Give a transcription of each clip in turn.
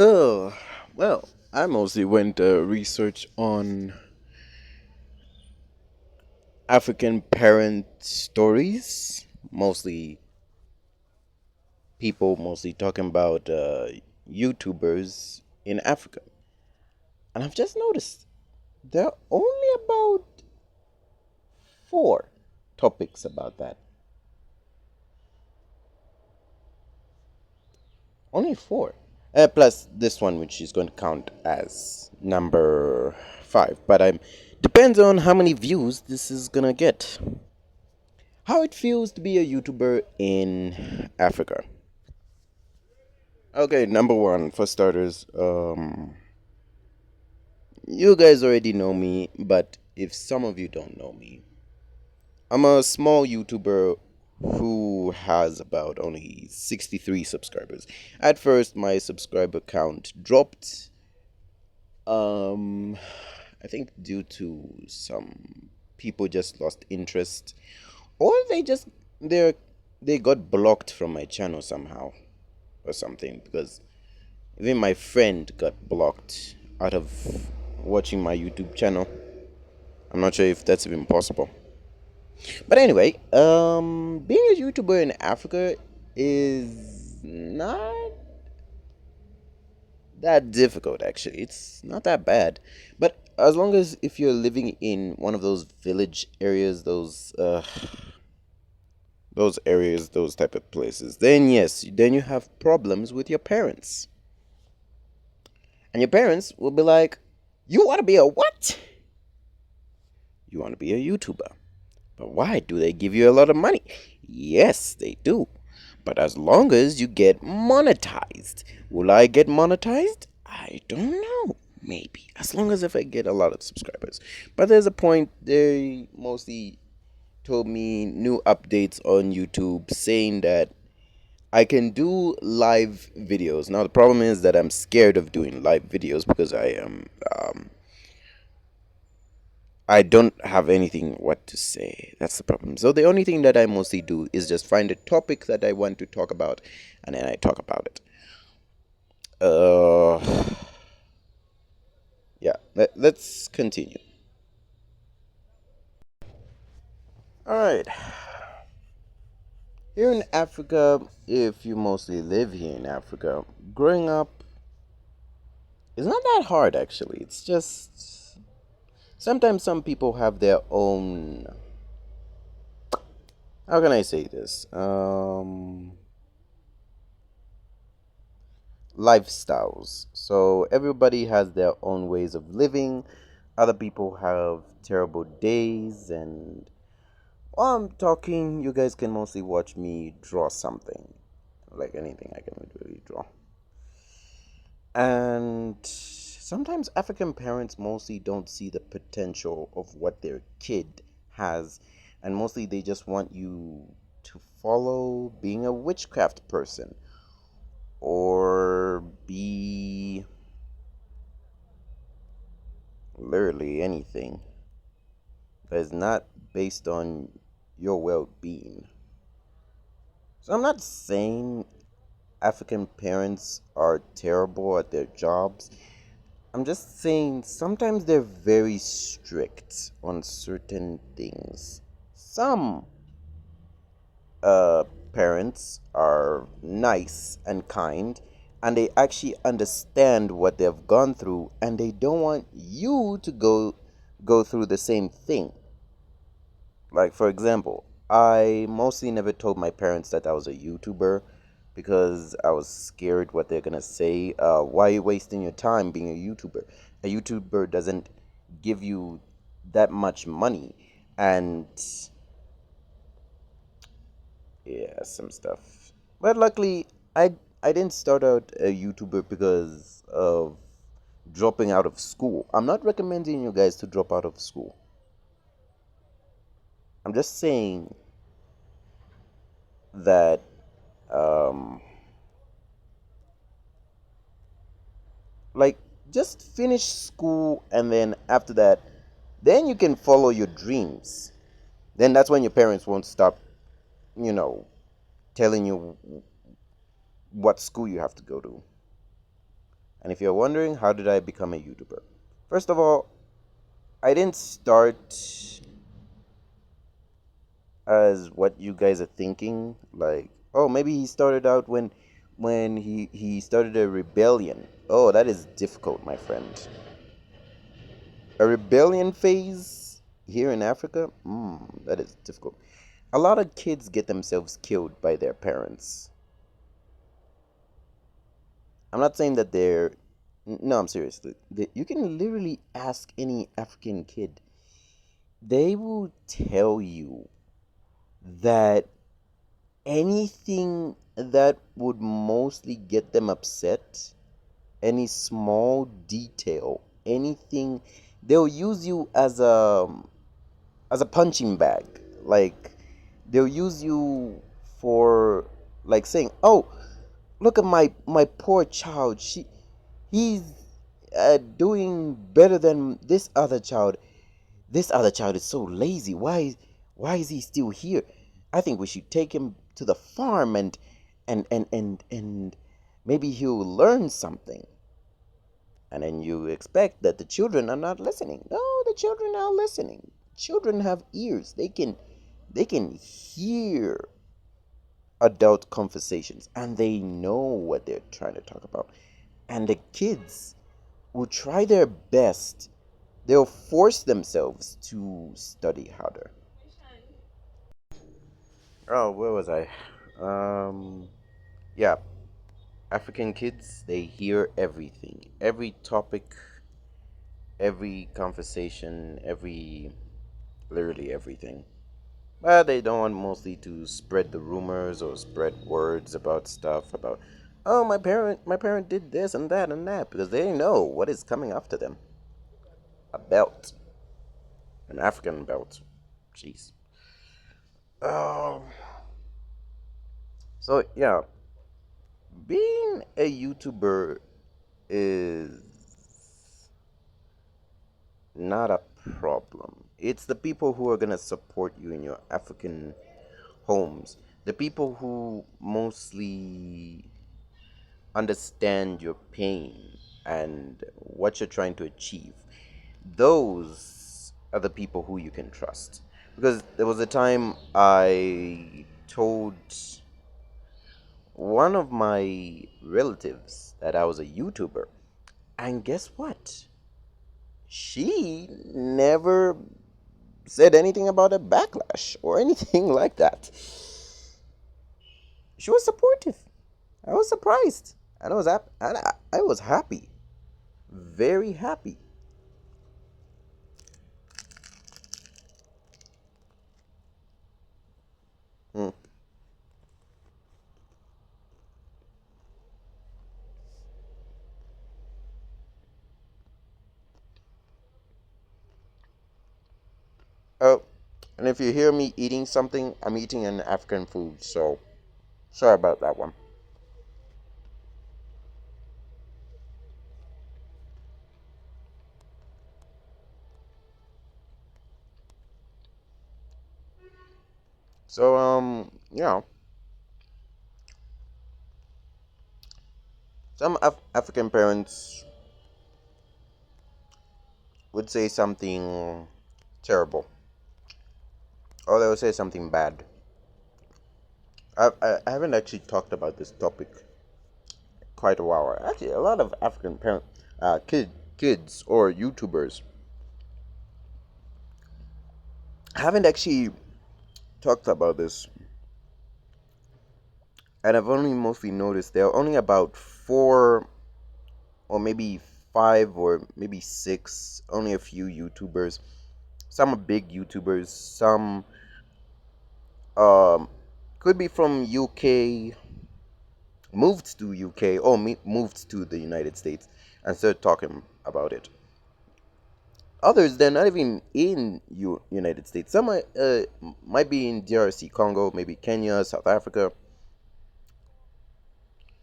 Oh, well, I mostly went research on African parent stories, mostly people mostly talking about YouTubers in Africa. And I've just noticed there are only about four topics about that. Only four. Plus this one, which is going to count as number five. But I'm depends on how many views this is gonna get. How it feels to be a YouTuber in Africa. Okay, number one for starters. You guys already know me, but if some of you don't know me, I'm a small YouTuber who has about only 63 subscribers. At first, my subscriber count dropped. Um, I think due to some people just lost interest, or they they got blocked from my channel somehow or something. Because even my friend got blocked out of watching my YouTube channel. I'm not sure if that's even possible. But anyway, being a YouTuber in Africa is not that difficult actually. It's not that bad. But as long as if you're living in one of those village areas, those areas, those type of places, then yes, then you have problems with your parents. And your parents will be like, "You want to be a what? You want to be a YouTuber. But why? Do they give you a lot of money?" Yes, they do. But as long as you get monetized. Will I get monetized? I don't know. Maybe. As long as if I get a lot of subscribers. But there's a point they mostly told me new updates on YouTube saying that I can do live videos. Now the problem is that I'm scared of doing live videos because I don't have anything what to say. That's the problem. So the only thing that I mostly do is just find a topic that I want to talk about, and then I talk about it. Uh, yeah. Let's continue. All right. Here in Africa, if you mostly live here in Africa, growing up is not that hard actually. It's just sometimes some people have their own. How can I say this? Lifestyles. So everybody has their own ways of living. Other people have terrible days, and while I'm talking, you guys can mostly watch me draw something. Like anything I can really draw. And sometimes African parents mostly don't see the potential of what their kid has, and mostly they just want you to follow being a witchcraft person or be literally anything that is not based on your well being. So I'm not saying African parents are terrible at their jobs. I'm just saying sometimes they're very strict on certain things. Some uh, parents are nice and kind, and they actually understand what they've gone through, and they don't want you to go through the same thing. Like for example, I mostly never told my parents that I was a YouTuber because I was scared what they're gonna say. Why are you wasting your time being a YouTuber? A YouTuber doesn't give you that much money, and yeah, some stuff. But luckily, I didn't start out a YouTuber because of dropping out of school. I'm not recommending you guys to drop out of school. I'm just saying that um, like just finish school, and then after that, then you can follow your dreams. Then that's when your parents won't stop, you know, telling you what school you have to go to. And if you're wondering, how did I become a YouTuber? First of all, I didn't start as what you guys are thinking. Like, oh, maybe he started out when he started a rebellion. Oh, that is difficult, my friend. A rebellion phase here in Africa? That is difficult. A lot of kids get themselves killed by their parents. I'm not saying that they're. No, I'm serious. You can literally ask any African kid. They will tell you that anything that would mostly get them upset, any small detail, anything, they'll use you as a punching bag. Like they'll use you for like saying, "Oh, look at my poor child. He's doing better than this other child. This other child is so lazy. Why is he still here? I think we should take him to the farm and maybe he'll learn something." And then you expect that the children are not listening. No, the children are listening. Children have ears. They can hear adult conversations and they know what they're trying to talk about. And the kids will try their best. They'll force themselves to study harder. Oh, where was I? Yeah, African kids, they hear everything. Every topic, every conversation, literally everything. But they don't want mostly to spread the rumors or spread words about stuff about, oh, my parent did this and that, because they know what is coming after them. A belt, an African belt. Jeez. Um. So yeah, being a YouTuber is not a problem. It's the people who are gonna support you in your African homes. The people who mostly understand your pain and what you're trying to achieve. Those are the people who you can trust. Because there was a time I told one of my relatives that I was a YouTuber. And guess what? She never said anything about a backlash or anything like that. She was supportive. I was surprised. And I was happy. Very happy. Hmm. Oh, and if you hear me eating something, I'm eating an African food, so sorry about that one. So, some African parents would say something terrible, or they would say something bad. I haven't actually talked about this topic quite a while. Actually, a lot of African kids or YouTubers haven't actually talked about this, and I've only mostly noticed there are only about four or maybe five or maybe six, only a few YouTubers. Some are big YouTubers, some um could be from UK, moved to UK or moved to the United States and started talking about it. Others, they're not even in United States. Some might be in DRC, Congo, maybe Kenya, South Africa.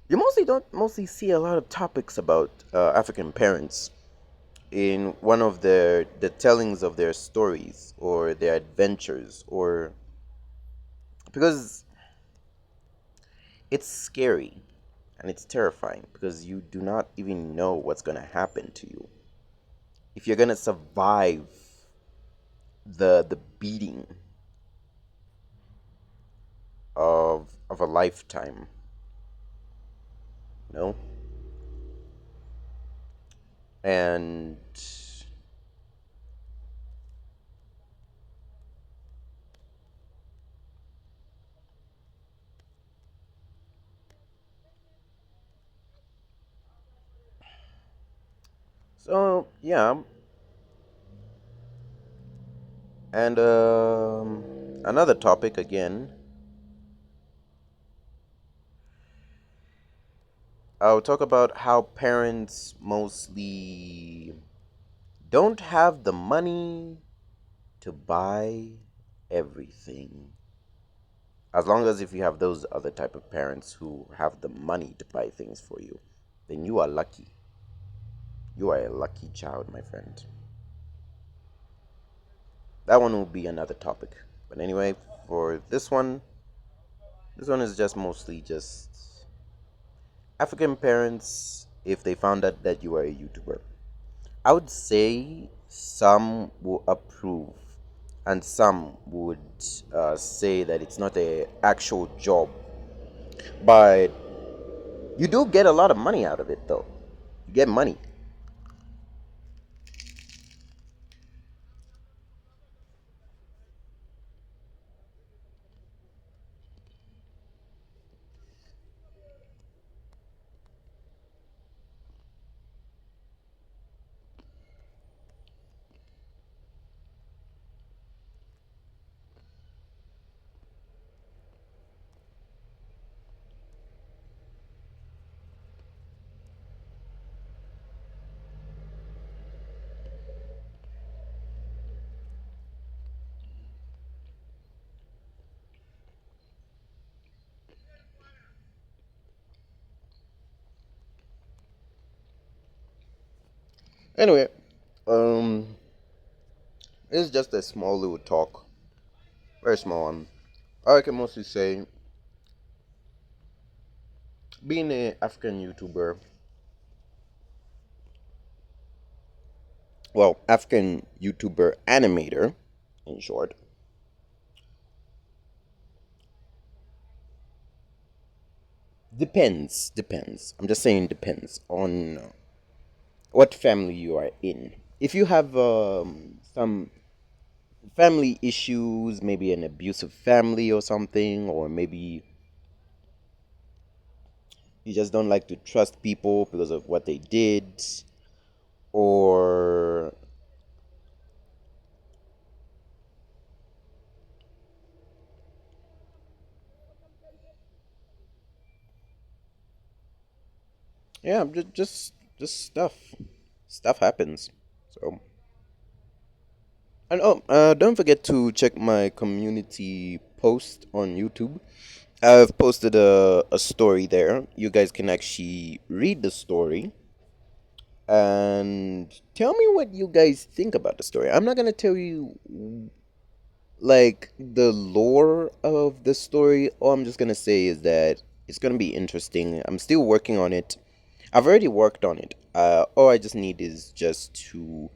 You mostly don't mostly see a lot of topics about African parents in one of the tellings of their stories or their adventures, or because it's scary. And it's terrifying because you do not even know what's going to happen to you. If you're going to survive the beating of a lifetime, you know? And so, yeah. And another topic again, I'll talk about how parents mostly don't have the money to buy everything. As long as if you have those other type of parents who have the money to buy things for you, then you are lucky. You are a lucky child, my friend. That one will be another topic. But anyway, for this one is just mostly just African parents if they found out that you are a YouTuber. I would say some will approve and some would say that it's not a actual job, but you do get a lot of money out of it though. You get money. Anyway, um it's just a small little talk. Very small one. I can mostly say being an African YouTuber, well, African YouTuber animator in short, depends. I'm just saying depends on what family you are in. If you have some family issues, maybe an abusive family or something, or maybe you just don't like to trust people because of what they did, or yeah, just stuff happens. So and oh, don't forget to check my community post on YouTube. I've posted a story there. You guys can actually read the story and tell me what you guys think about the story. I'm not gonna tell you like the lore of the story. All I'm just gonna say is that it's gonna be interesting. I'm still working on it. I've already worked on it. All I just need is just to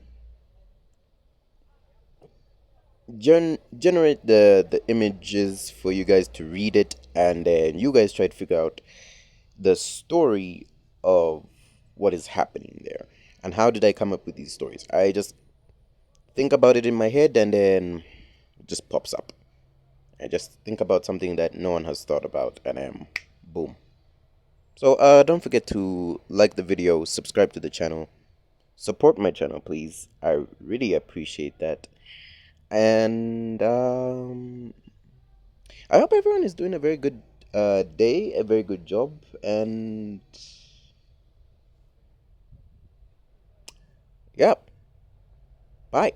generate the images for you guys to read it, and then you guys try to figure out the story of what is happening there and how did I come up with these stories. I just think about it in my head and then it just pops up. I just think about something that no one has thought about and boom. So don't forget to like the video, subscribe to the channel, support my channel please. I really appreciate that. And I hope everyone is doing a very good day, a very good job, and yeah, bye.